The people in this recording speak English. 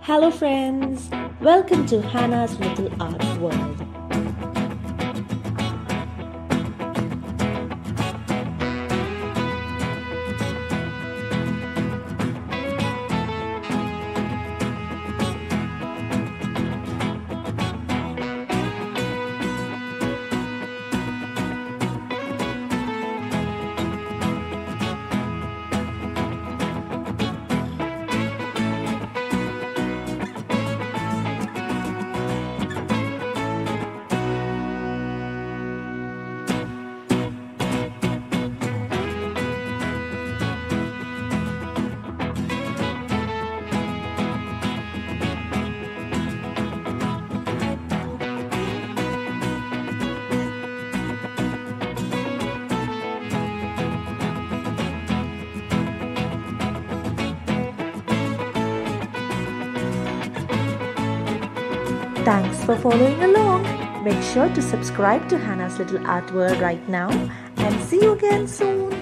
Hello, friends. Welcome to Hannah's Little Art World. Thanks for following along. Make sure to subscribe to Hannah's Little Art World right now and see you again soon.